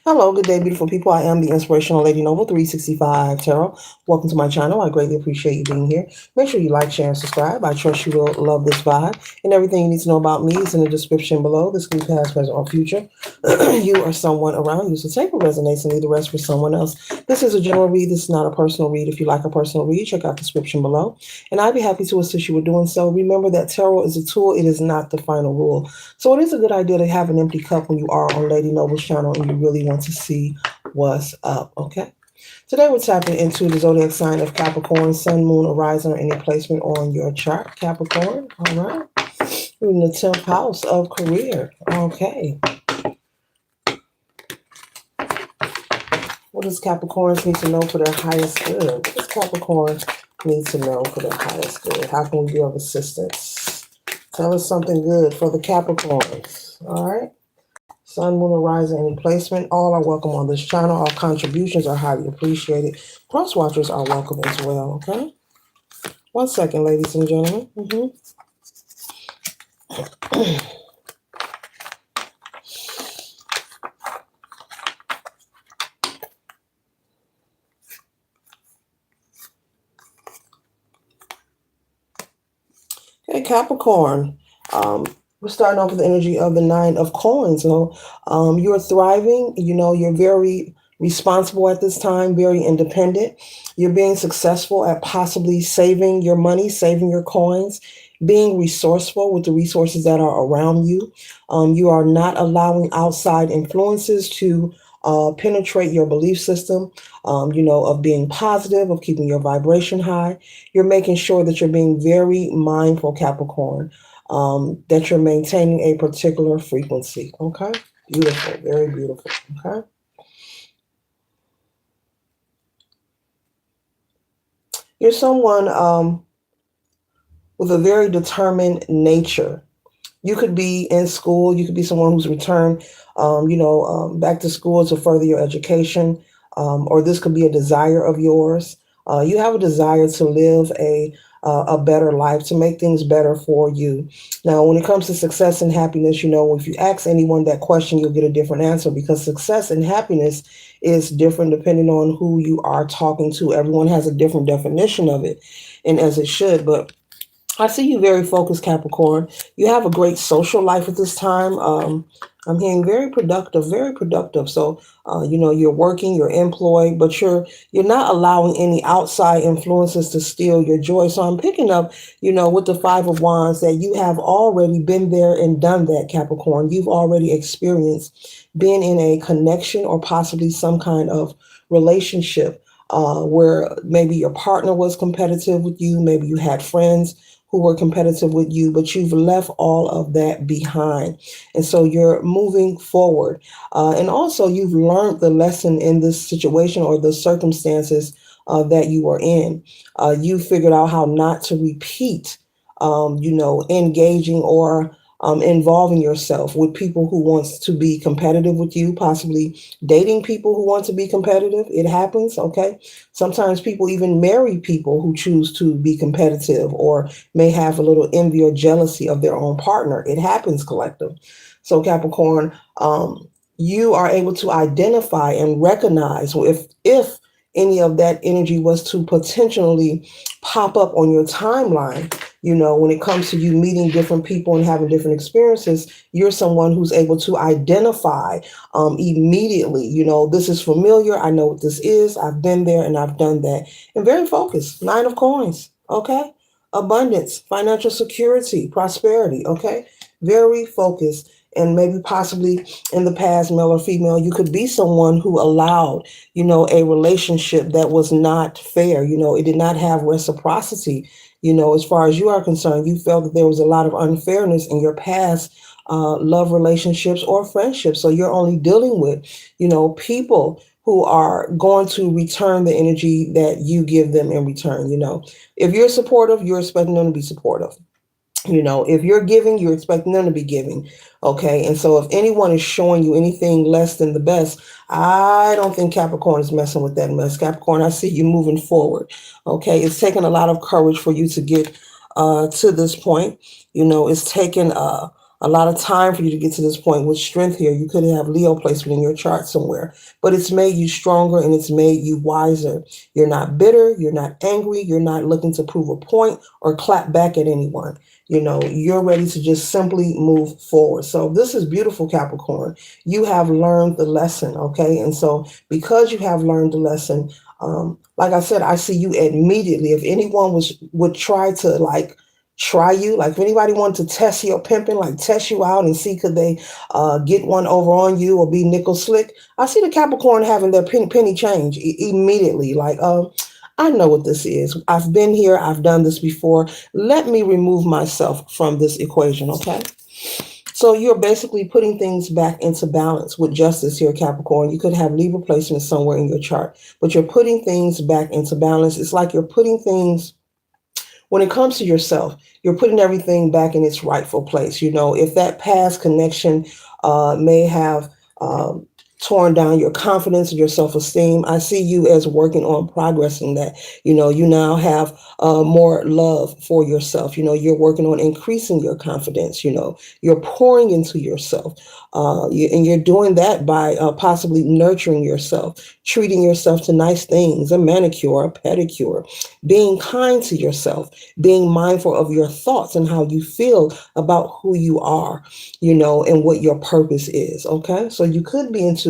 Hello, good day, beautiful people. I am the Inspirational Lady Noble 365 Tarot. Welcome to my channel. I greatly appreciate you being here. Make sure you like, share, and subscribe. I trust you will love this vibe. And everything you need to know about me is in the description below. This can be past, present, or future. You or someone around you. So take what resonates and leave the rest for someone else. This is a general read. This is not a personal read. If you like a personal read, check out the description below. And I'd be happy to assist you with doing so. Remember that tarot is a tool. It is not the final rule. So it is a good idea to have an empty cup when you are on Lady Noble's channel and you really want to see what's up, okay? Today we're tapping into the zodiac sign of Capricorn, Sun, Moon, or Rising, or any placement on your chart, Capricorn, all right? We're in the 10th house of career, okay. What does Capricorns need to know for their highest good? What does Capricorn need to know for their highest good? How can we be of assistance? Tell us something good for the Capricorns, all right? Sun, Moon, or Rising, any placement. All are welcome on this channel. All contributions are highly appreciated. Cross watchers are welcome as well, okay? 1 second, ladies and gentlemen. Okay, Capricorn. We're starting off with the energy of the Nine of Coins. So you're thriving. You know, you're very responsible at this time, very independent. You're being successful at possibly saving your money, saving your coins, being resourceful with the resources that are around you. You are not allowing outside influences to penetrate your belief system, of being positive, of keeping your vibration high. You're making sure that you're being very mindful, Capricorn, that you're maintaining a particular frequency. Okay? Beautiful. Very beautiful. Okay? You're someone with a very determined nature. You could be in school. You could be someone who's returned, back to school to further your education, or this could be a desire of yours. You have a desire to live a better life, to make things better for you. Now, when it comes to success and happiness, if you ask anyone that question, you'll get a different answer because success and happiness is different depending on who you are talking to. Everyone has a different definition of it, and as it should, but I see you very focused, Capricorn. You have a great social life at this time. I'm hearing very productive, very productive. So, you're working, you're employed, but you're not allowing any outside influences to steal your joy. So I'm picking up, with the Five of Wands that you have already been there and done that, Capricorn. You've already experienced being in a connection or possibly some kind of relationship where maybe your partner was competitive with you, maybe you had friends who were competitive with you, but you've left all of that behind. And so you're moving forward. And also you've learned the lesson in this situation or the circumstances that you are in. You figured out how not to repeat, engaging or involving yourself with people who wants to be competitive with you, possibly dating people who want to be competitive. It happens, okay? Sometimes people even marry people who choose to be competitive or may have a little envy or jealousy of their own partner. It happens, collective. So Capricorn, you are able to identify and recognize if any of that energy was to potentially pop up on your timeline. When it comes to you meeting different people and having different experiences, you're someone who's able to identify immediately, this is familiar. I know what this is. I've been there and I've done that. And very focused. Nine of Coins. Okay. Abundance, financial security, prosperity. Okay. Very focused. And maybe possibly in the past, male or female, you could be someone who allowed, a relationship that was not fair. It did not have reciprocity. As far as you are concerned, you felt that there was a lot of unfairness in your past love relationships or friendships. So you're only dealing with, people who are going to return the energy that you give them in return. If you're supportive, you're expecting them to be supportive. If you're giving, you're expecting them to be giving. Okay. And so if anyone is showing you anything less than the best, I don't think Capricorn is messing with that mess. Capricorn, I see you moving forward. Okay. It's taken a lot of courage for you to get to this point. It's taken A lot of time for you to get to this point with strength here. You could have Leo placement in your chart somewhere, but it's made you stronger and it's made you wiser. You're not bitter. You're not angry. You're not looking to prove a point or clap back at anyone. You're ready to just simply move forward. So this is beautiful, Capricorn. You have learned the lesson, okay? And so because you have learned the lesson, like I said, I see you immediately. If anyone would try to try you, like if anybody wanted to test your pimping, like test you out and see could they get one over on you or be nickel slick, I see the Capricorn having their penny change immediately. Like, I know what this is. I've been here. I've done this before. Let me remove myself from this equation, okay? So you're basically putting things back into balance with justice here, Capricorn. You could have Libra placement somewhere in your chart, but you're putting things back into balance. It's like you're putting things, when it comes to yourself, you're putting everything back in its rightful place. If that past connection may have torn down your confidence and your self-esteem, I see you as working on progressing that. You now have more love for yourself. You're working on increasing your confidence. You're pouring into yourself. And you're doing that by possibly nurturing yourself, treating yourself to nice things, a manicure, a pedicure, being kind to yourself, being mindful of your thoughts and how you feel about who you are, and what your purpose is. Okay. So you could be into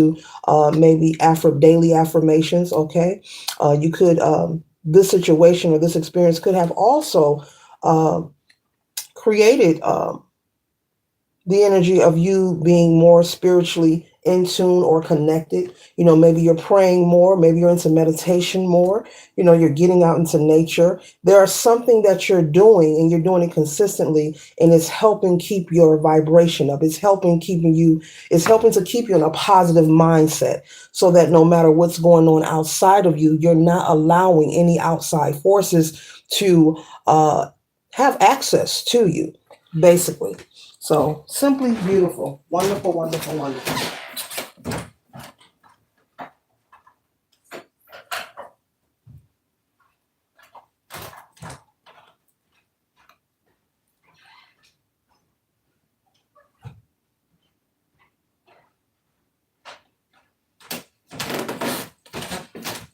maybe daily affirmations. Okay. You could, this situation or this experience could have also uh, created the energy of you being more spiritually in tune or connected. Maybe you're praying more, maybe you're into meditation more, you're getting out into nature. There's something that you're doing and you're doing it consistently, and it's helping keep your vibration up. It's helping to keep you in a positive mindset so that no matter what's going on outside of you, you're not allowing any outside forces to have access to you, basically. So simply beautiful. Wonderful, wonderful, wonderful.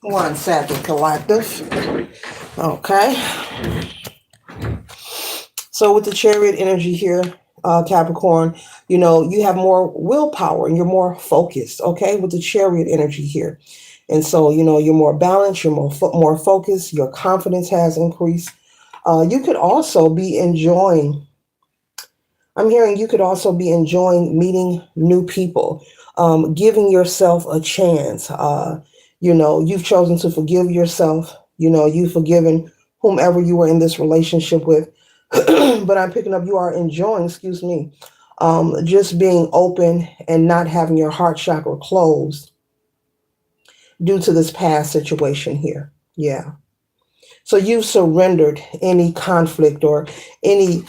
One second, collective. Okay. So with the chariot energy here, Capricorn, you have more willpower and you're more focused, okay, with the chariot energy here. And so, you're more balanced, you're more focused, your confidence has increased. You could also be enjoying I'm hearing you could also be enjoying meeting new people, giving yourself a chance. You've chosen to forgive yourself. You've forgiven whomever you were in this relationship with. But I'm picking up, you are enjoying, excuse me, just being open and not having your heart chakra closed due to this past situation here. Yeah. So you've surrendered any conflict or any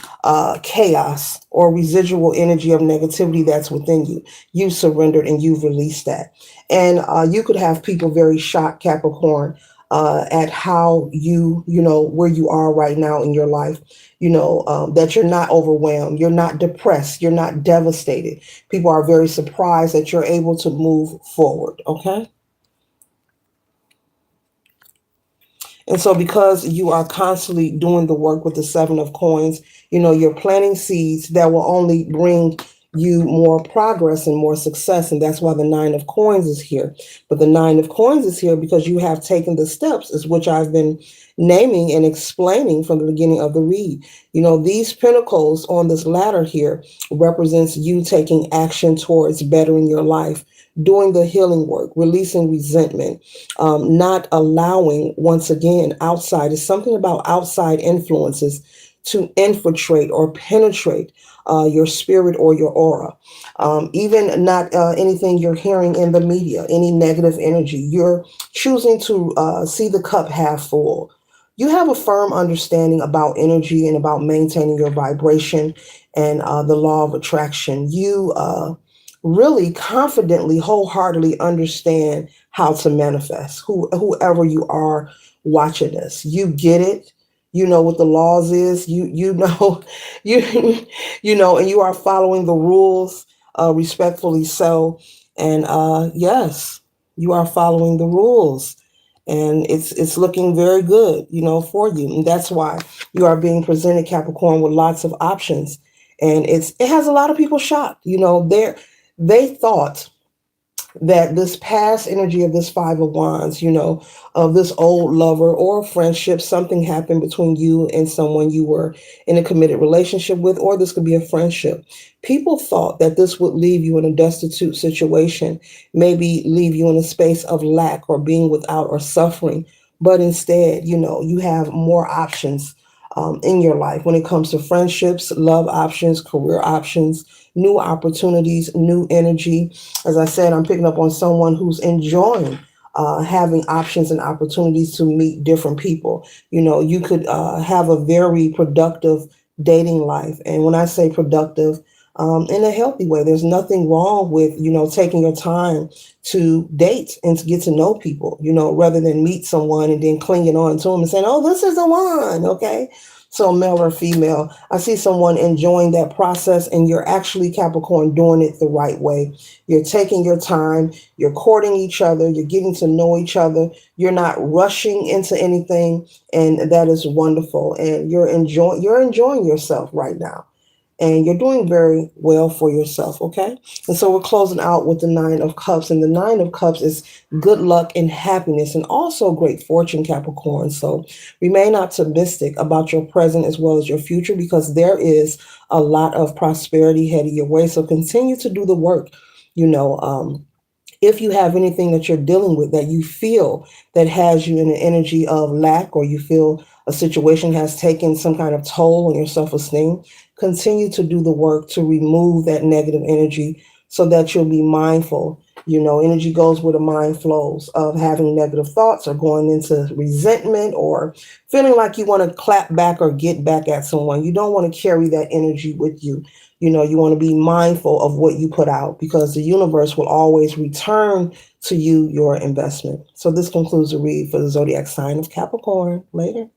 chaos or residual energy of negativity that's within you. You've surrendered and you've released that. And you could have people very shocked, Capricorn, at how where you are right now in your life, that you're not overwhelmed, you're not depressed, you're not devastated. People are very surprised that you're able to move forward. Okay. And so because you are constantly doing the work with the Seven of Coins, you're planting seeds that will only bring you more progress and more success. And that's why the Nine of Coins is here. But the Nine of Coins is here because you have taken the steps, is which I've been naming and explaining from the beginning of the read. These pinnacles on this ladder here represents you taking action towards bettering your life, doing the healing work, releasing resentment, not allowing, once again, outside. It's something about outside influences to infiltrate or penetrate your spirit or your aura. Even not anything you're hearing in the media, any negative energy. You're choosing to see the cup half full. You have a firm understanding about energy and about maintaining your vibration and the law of attraction. You really confidently, wholeheartedly understand how to manifest. Whoever you are watching this, you get it. You know what the laws is. You know you you know, and you are following the rules respectfully so. And yes, you are following the rules, and it's looking very good, you know, for you. And that's why you are being presented, Capricorn, with lots of options. And it has a lot of people shocked. You know, they thought that this past energy of this Five of Wands, you know, of this old lover or friendship, something happened between you and someone you were in a committed relationship with, or this could be a friendship. People thought that this would leave you in a destitute situation, maybe leave you in a space of lack or being without or suffering. But instead, you know, you have more options in your life when it comes to friendships, love options, career options, new opportunities, new energy. As I said, I'm picking up on someone who's enjoying having options and opportunities to meet different people. You know, you could have a very productive dating life. And when I say productive, in a healthy way, there's nothing wrong with, you know, taking your time to date and to get to know people, you know, rather than meet someone and then clinging on to them and saying, oh, this is the one. Okay. So, male or female, I see someone enjoying that process, and you're actually, Capricorn, doing it the right way. You're taking your time, you're courting each other, you're getting to know each other, you're not rushing into anything, and that is wonderful. And you're enjoying yourself right now, and you're doing very well for yourself, okay? And so we're closing out with the Nine of Cups, and the Nine of Cups is good luck and happiness and also great fortune, Capricorn. So remain optimistic about your present as well as your future, because there is a lot of prosperity headed your way. So continue to do the work, you know. If you have anything that you're dealing with that you feel that has you in an energy of lack, or you feel a situation has taken some kind of toll on your self-esteem, continue to do the work to remove that negative energy so that you'll be mindful. You know, energy goes where the mind flows, of having negative thoughts or going into resentment or feeling like you want to clap back or get back at someone. You don't want to carry that energy with you. You know, you want to be mindful of what you put out, because the universe will always return to you your investment. So this concludes the read for the zodiac sign of Capricorn. Later.